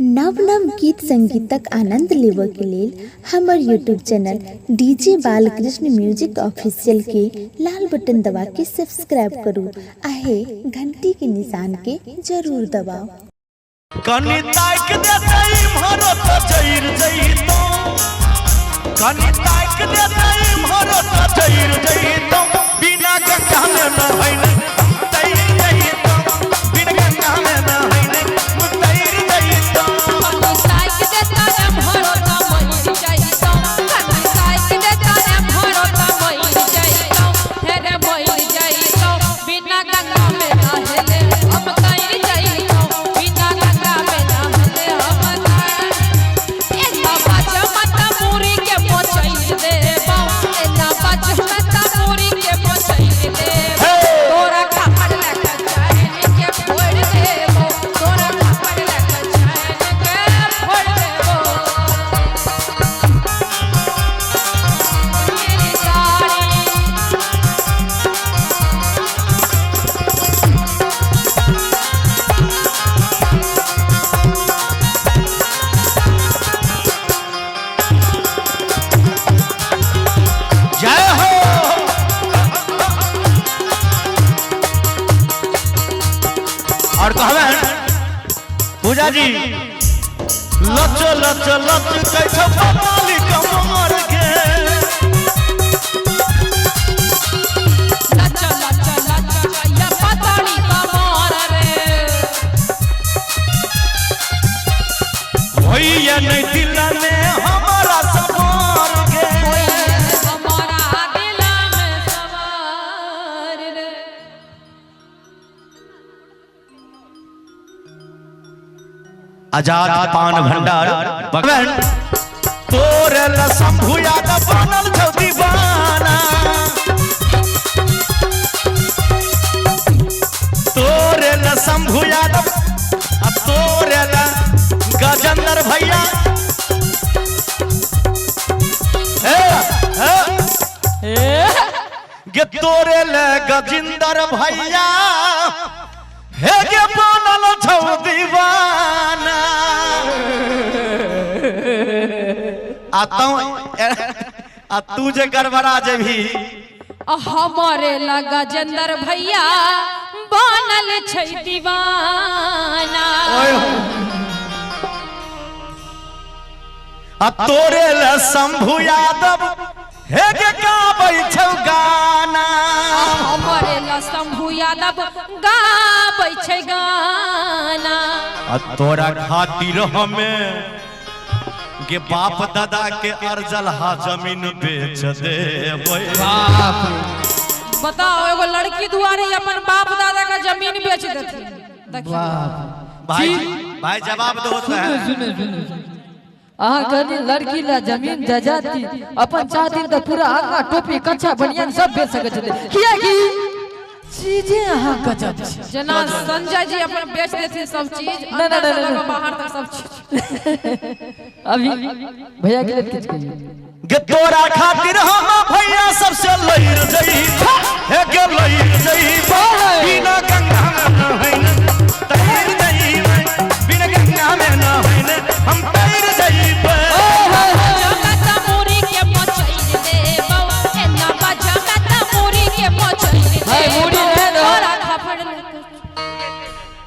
नव नव गीत संगीतक आनंद लेबऽ के लेल हमर YouTube channel DJ Balkrishna music official के लाल बटन दबा के सब्सक्राइब करू आहे घंटी के निशान के जरूर दबाओ। कनी ताक देतई भरत जइर जइतो कनी ताक देतई भरत जइर जइतो बिना गंगा में न होइले तई जइतो बिना गंगा में न होइले तई जइतो कनी ताक देतई भरत मइर जइतो कनी ताक देतई भरत मइर जइतो हेरे मइर जइतो बिना गंगा में न हेले हम तई जइतो बिना गंगा में न हेले हम तई एना बाज मत पूरी के पचई देबो एना बाज मत पूरी के पचई देबो तोरा खापड़ लेके जाने के फोड़ देबो तोरा खापड़ लेके जाने के फोड़ देबो मेरी साड़ी जय हो और कहबे पूजा जी लच लच लच कैसे पताली कमर के लच लच लच या पताली कमर रे भैया नहीं दिल में हमारा सवार के हमारा दिल में सवार रे आजाद पान भंडार भगवान तोरे शंभु यादव बनल छौ दीवाना तोरे शंभु यादव आ तोरे गजेंद्र भैया गे तोरे गजेंद्र भैया हे गे बनल छौ दीवाना आ तू जे गड़बड़ा जेभी हमारे लगा गजेंद्र भैया बनल छै दीवाना आ तोरे ले शंभु यादव हे गे गाबै छौ गाना हमारे ला शंभु यादव गाबै छै गाना आ तोरा खातिर हमें गे बाप दादा के अर्जल हा जमीन बेच देबै बताओ एगो लड़की दुआरे अपन बाप दादा का जमीन बेच देती देखिए भाई जवाब दो लड़की ला जमीन जजाती अपन चाहती तो पूरा आगा टोपी कच्चा बनियान सब बेच सके छे किया की चीजें अहाँ गजब जना संजय जी अपन बेच देती सब चीज ना बाहर तक सब चीज अभी भैया के लिए किछ कहिए गे तोरा खातिर हम भैया सबसे लइर जई हे गे लइर जई बिना गंगा में न होइने